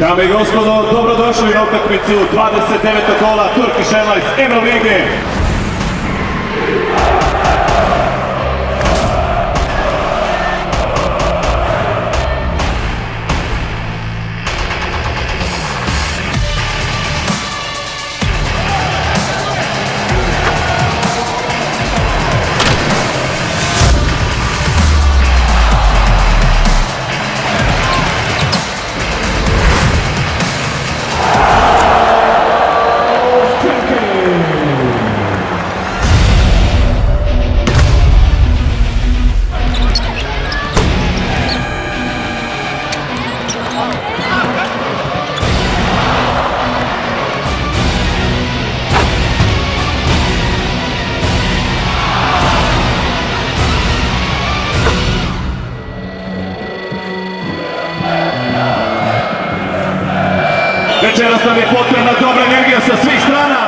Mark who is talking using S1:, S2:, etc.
S1: Dame i gospodo, dobrodošli na utakmicu 29. kola Turkish Airlines Evrolige. Večeras nam je potrebna dobra energija sa svih strana.